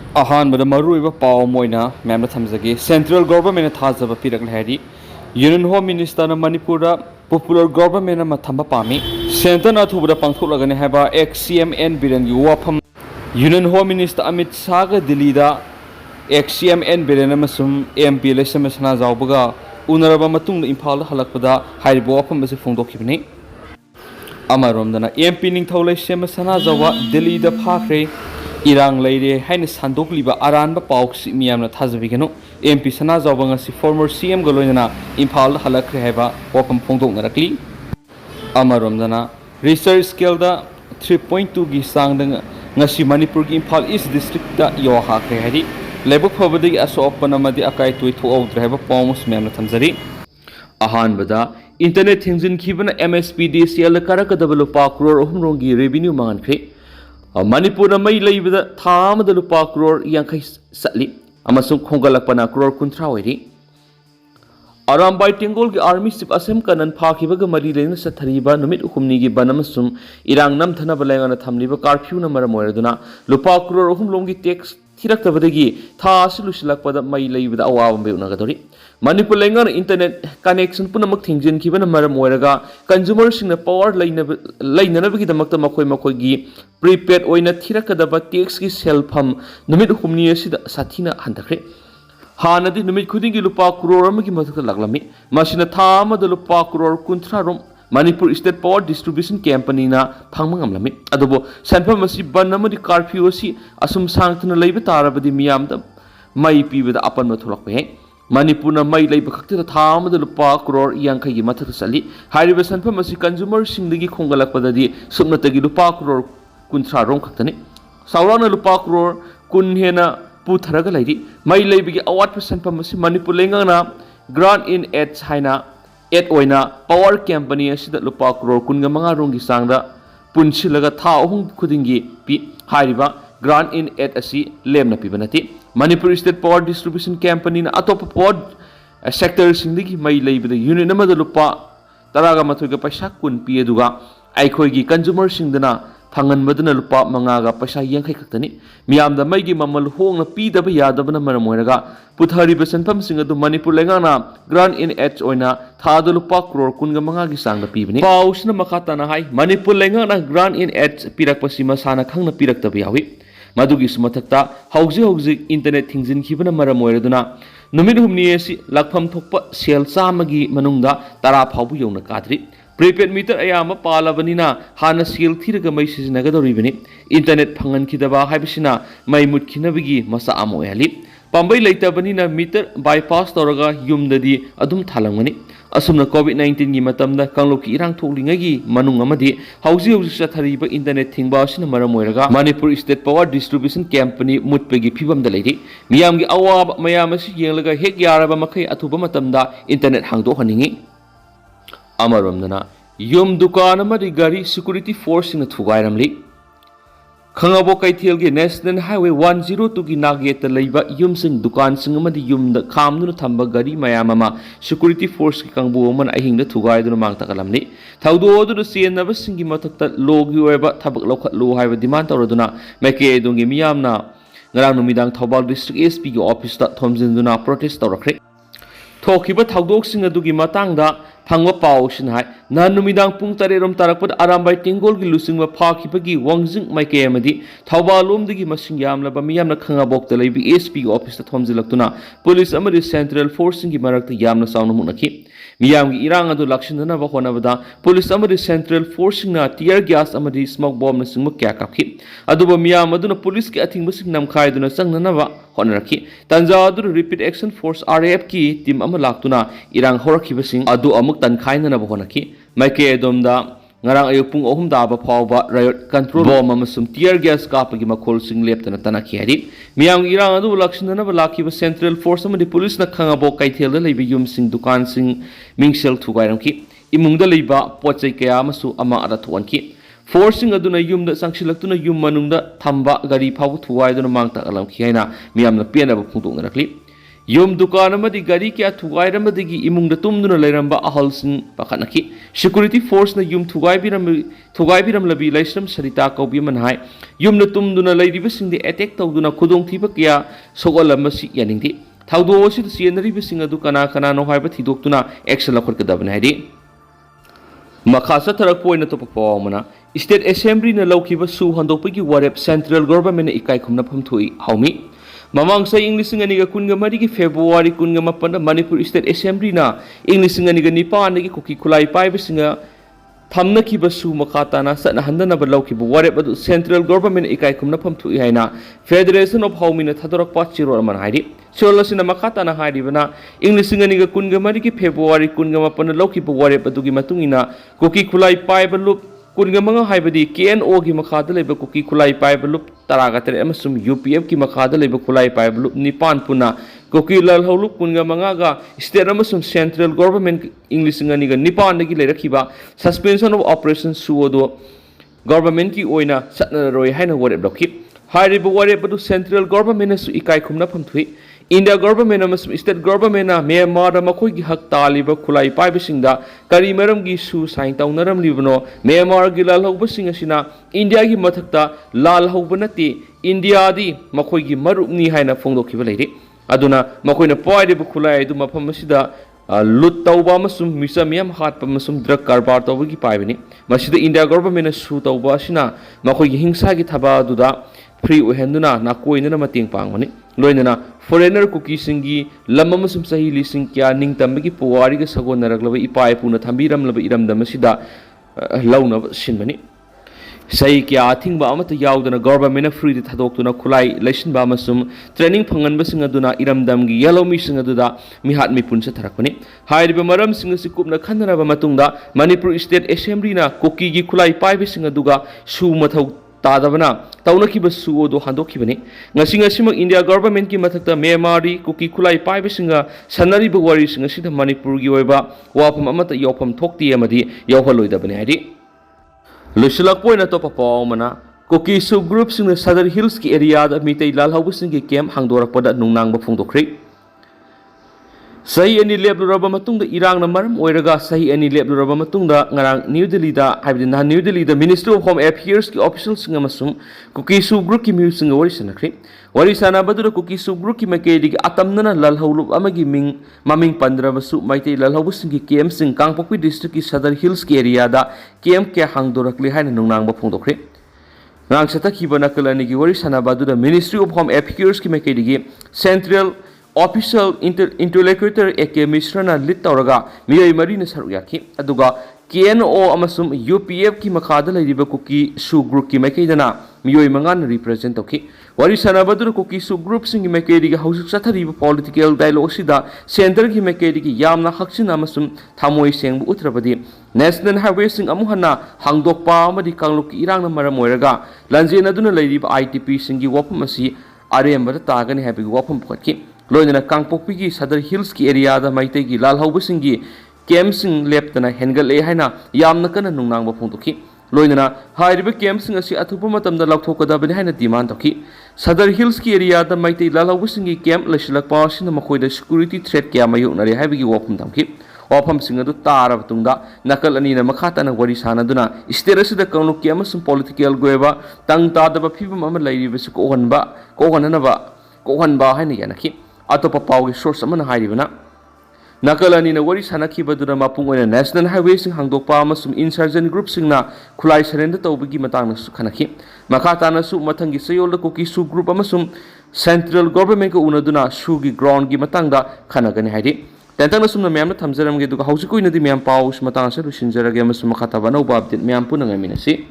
अहानबद मरुइबा पाव मोइना मैम थमजगे सेंट्रल गवर्नमेंट थाजब पिरकले हैरी union home minister Manipur popular government मा थंबा पामी सेंटर अथुबदा पांथोलगने हैबा एक्ससीएमएन बिरेन की वाफम union home minister Amit Shah Delhi दा एक्ससीएमएन बिरेन मसुम एमपी इलेक्शन में सनाजाओबगा उनरबा मतुंग इम्फाल हलकपदा हाइबो वाफम बसे फोंदोखिबने अमरोमदना एमपी निंगथौ लेसेम सनाजाओबा दिल्ली दा फाखरे इरांग लेरे हाइन सान्दोकलिबा अरानबा पाउक्सि मियामना थाजबिगनो एमपी सनाजाओबा ngasi फॉर्मर सीएम गलोइना इम्फाल हलकरे हैबा वाफम फोंदोकनरकली अमरोमदना रिसर्च स्केल दा 3.2 की सांगदंग ngasi मणिपुर की इम्फाल ईस्ट डिस्ट्रिक्ट दा याorakhre हैरी लेबक फबदगी असोपन अमदि अकाय तुइ थोऔद्रे हैबा पाउमस मियामना थमजरी अहानबदा इंटरनेट थिंजिन खिबना एमएसपीडीसीएल करकदब लुपा करोड़ अहुमरोंगी रेवेन्यू मांगनख्रे मणिपुर मई लेबद थामद लुपा करोड़ यांखै सली अमसुंग खोंगलकपना करोड़ कुंथ्रा ओइरी अरामबाई टेंगोल की आर्मी चीफ असम कनन फाखिबग मरी लेन सथरीबा नुमित हुमनी की बनमसुम इरांग नमथनब लेंगना थमलिबा कर्फ्यू न मरम ओइरदुना लुपा करोड़ अहुमलोंगी टैक्स थिरक्तबदगी थास लुसलकपद मई लेबद अवाब बेउनगदोरी मणिपुर लेंगन इंटरनेट कनेक्शन पुनमक थिंजिन खिबन मरम ओइरगा कंज्यूमर सिंह पावर लेननबगी दमकत मखोय मखोयगी प्रीपेड ओइना थिरकदब टैक्स की सेलफम नुमित हुमनी असिदा साथीना हंदख्रे हानदी नुमित खुदिंगी लुपा करोड़ अमगी मथक लगलमी मसिना थामद लुपा करोड़ कुंथ्रा रोम Manipur state power distribution company ना फांगमंगमलमी अदबो सनफम असी बन अमदी कर्फ्यू असी असुम सांगथना लेबा तारबदी मियामदा मई पीबदा अपन मथुलकपे है मणिपुर न मई लेबा खक्तिदा थामद लुपा करोड़ यांखैगी मथक सली हारिबा सनफम असी कंज्यूमर सिंगदगी खोंगलकपददी सुमनतगी लुपा करोड़ कुंथ्रा रोम खक्तनी सावराना लुपा करोड़ कुन हेना पुथरग लेरी मई लेबगी अवाट सनफम असी मणिपुर लेंगना ग्रांट इन एड्स हाइना एड ओइना पावर कंपनी असिदा लुपा करोड़ कुनगा मंगा रोंगी सांगदा पुनसिलगा था अहुम खुदिंगी पी हारिबा ग्रांट इन एड असी लेमना पिबनति Manipur state power distribution company ना अतोप पावर सेक्टर सिंगदगी मई लेबदा यूनिट नमदा लुपा तरागा मथुगा पैसा कुन पी दुगा आइखोयगी कंज्यूमर सिंगदना फंगनबदना लुपा मंगागा पैसा यांखै खक्तनी मियामदा मईगी ममल होंगना पीदबा यादबना मरम ओइरगा पुथरिबा सनफम सिंग अदु मणिपुर लेंगाना ग्रांट इन एड्स ओइना थाद लुपा करोड़ कुनगा मंगागी सांगदा पीबनी पाउसना मखाताना हाई मणिपुर लेंगाना ग्रांट इन एड्स पिरकपसि मसाना खंगना पिरक्तबा यावी मदुगी सुमथक्ता हौजी इंटरनेट थिंजिन खिबना मरम ओइरदुना नुमित हुमनी असि लखफम थोकपा सेल चामगी मनुंगदा तरा फावबु यौना काद्री प्रीपेड मीटर अयाम पालबनीना हाना सेल थीरग मई सिजनगदोरिबनी इंटरनेट फंगनखिदबा हाइबसिना मई मुटखिनबगी मसा अम ओयली पांबै लेतबनीना मीटर बाईपास तौरगा युमददी अदुम थालंगनी असुमना कोविड-19 की मतमदा कांगलोकी इरांग थोकलिंगगी मनुंग अमदी हौजी हौजी चथरीबा इंटरनेट थिंगबा असिना मरम ओइरगा Manipur state power distribution company मुटपेगी फिबमदा लेरी मियामगी अवाब मयाम असि येंगलगा हेक यारबा मखै अथुबा मतमदा इंटरनेट हांगदो हनिंगी अमरोमदना युम दुकान अमदी गाड़ी सिक्योरिटी फोर्स सिंह थुगाइरमली खंगाबो कैथेल के नेशनल हाईवे 102 की नागेत लेबा युम सिंह दुकान सिंह अमदी युम द खामदुन थंबा गाड़ी मयाम अमा सिक्योरिटी फोर्स की कांगबो अमन अहिंग द थुगाइदुन मांगतकलमली थौदो अदु चेनब सिंह मथक्ता लोगी ओइबा थबक लौखलो हाइबा डिमांड तौरदुना मेके दुंगी मियामना ngara numidang thobal district SP की ऑफिस ता थोमजिनदुना प्रोटेस्ट तौरखरे थोखिबा थौदोकसिंग अदुगी मतंगदा फंगवा पाउसिन हाय ना नुमिदांग पुंग तरेरोम तारकपद आरामबाई टेंगोल की लुसिंगवा फाखिबगी वांगजिंग माइके अमदी थौबालोमदगी मसिंग यामलबा मियामना खंगाबोक्ता लेबी एसपी ऑफिस ता थोमजिलक्तुना पुलिस अमदी सेंट्रल फोर्सिंग की मरक्ता यामना साउन मुनखि मियामगी इरांग अदु लक्षिनदनबा होनबदा पुलिस अमदी सेंट्रल फोर्सिंग ना टियर गैस अमदी स्मोक बॉम्ब न सिंगम क्या काखि अदुबा मियाम अदुना पुलिस की अथिंगबसिंग नमखायदुना चंगननबा होनरखि तंजा अदु रिपीट एक्शन फोर्स आरएफ की टीम अमा लाक्तुना इरांग होरखिबसिंग अदु अमुक तनखाइननबा होनखि माइके एदोमदा ngarang ayuk pung ohum daba phawba riot control bomb amasum tear gas kapagi makhol sing leptana tanaki hari miyang irang adu lakshinana ba lakiba central force amadi police na khangabo kaithel da leibi yum sing dukan sing mingsel thugairam ki imungda leiba pochai kaya amasu ama ara thonki forcing aduna yum da sangsilaktuna yum manungda thamba gari phawu thuwai duna mangta alam ki haina miyamna penaba phungtong rakli Yom dukan amadi gari kya thugai ramadagi imung da tumduna lairamba ahalsin pakhanaki. Security force na yum thugai biram labi laisram sarita kaubi manhai. Yum na tumduna lairibasing de attack tawduna khudong thiba kya sogalamba si yaningdi. Thawdo osi da siyanari basing adu kana no haiba thidoktuna action lakhorkadabna haidi. Makasa tarak point na to pawmana State Assembly na lawkiba su handokpagi warep Central Government na ikai khumna phamthui haumi. Mamang sa English nga niga kunga marigi February kunga mapanda Manipur State Assembly na English nga niga nipa nagi kuki kulai pai bisinga thamna ki basu makata na sa nahanda na balaw ki warep adu Central Government ikai kumna phamthu haina Federation of Home na thadorak pa chiro man haidi chola sina makata na haidi bana English nga niga kunga marigi February kunga mapanda lawki warep adu gi matungina kuki kulai pai balup kunga mga haibadi KNO ki makada leba kuki kulai pai balup taragatare amasum UPF ki makada leba kulai pai balup nipan puna kuki lal holup kunga mga ga state amasum Central Government English nga niga nipan nagi lerakhiba suspension of operations suodo government ki oina satna roi haina warep dokhi hairiba warep adu Central Government su ikai khumna phamthui India government amasum state government na Myanmar da makhoi gi hak taliba khulai pai bisingda kari maram gi su sain taunaram libno Myanmar gi lal hauba singa sina India gi mathakta lal hauba nati India di makhoi gi marupni haina phongdokhiba leire aduna makoina poidiba khulai du mafam asida lut tauba amasum misam yam hatpa amasum drug karbar tauba gi paibani masida India government na su tauba asina makhoi gi hingsa gi thaba duda free ohenduna na koina na mating pangmani loinana foreigner cookie singi lam amasum sahi lising kya ningtambagi puwari ga sagon naraglaba ipai puna thambiram laba iramdam asida launa sinmani Say kya thingba amata yaudana government free the thadokuna khulai lesson ba masum training phangan basinga duna iramdam gi yellow mi singa duda mi hat mi punsa tharakpani hairiba maram singa sikupna khanna ba matungda Manipur State Assembly na koki gi khulai pai bisinga duga su mathau tadabana taunaki ba su odo handokhi bani ngasinga simak India government ki mathakta Myanmar koki khulai pai bisinga sanari ba wari singa sida Manipur gi oiba wapam amata yopam thokti amadi yawhaloida bani haidi Lushilak point na to papawmana Koki su group sing Southern Hills ki area da mitay lalhaw sing ki kem hangdorak pada nungnang ba phongdokri Sahi ani lebluraba matungda irang na maram oiraga sahi ani lebluraba matungda ngarang New Delhi da habidina New Delhi da Ministry of Home Affairs ki officials sing masum Koki su group ki mu sing wari sanakri wari sana badura Koki su group ki makedi atamna lalhawlup amagi maming pandra basu maitay lalhaw sing ki kem sing Kangpokpi district ki Southern Hills ki area da kem ke hangdorakli haina nungnang ba phongdokri Rang sataki banakalani ki wari sana badura Ministry of Home Affairs ki makedi Central Official Interlocutor Eke Misrana Lit Tauraga Miyai Marina Saruyaki Aduga KNO Amasum UPF ki makada laiba Koki su group ki makaidana Miyoi mangan represent oki Wari sanabadura Koki su group sing ki makaidi hausuk sathariba political dialogue sida center ki makaidi ki yamna haksin amasum thamoi sengbu utrabadi National Highway sing amuhana hangdokpa amadi kangluk ki irang na maram oiraga lanjena duna laiba ITP sing ki wapam asi aremba tagani happy wapam photki Loinana Kangpokpi ki Southern Hills ki area da maitay ki lalhaw singi kem sing leptana hengal e haina yamna kana nungnang ba phongtokhi loinana hairiba kem sing asi athupa matamda laukthokadabani haina demand tokhi Southern Hills ki area da maitay lalhaw singi kem lesilakpa sina makoida security threat kya mayuknari haibigi wapum tamki wapam singa du tarab tungda nakal ani na makhata na wari sana duna state asida kanglu ki amasum political goeba tang tadaba phibam ama lairiba su ko hanba haina yanaki Atopa Pau source amana hairibana Nakalani na wari sanaki badura mapung oina National Highway sing hangdokpa amasum insurgent group sing na khulai surrender tawbigi matang na su khanaki makata na su mathangi sayol da Koki su group amasum Central Government ko unaduna su gi ground gi matang da khanagani hairi tentang na sum na myam na thamjaram ge duga hausiko ina di myam pau matang sa lusinjarage amasum makata bana update myam punang aminasi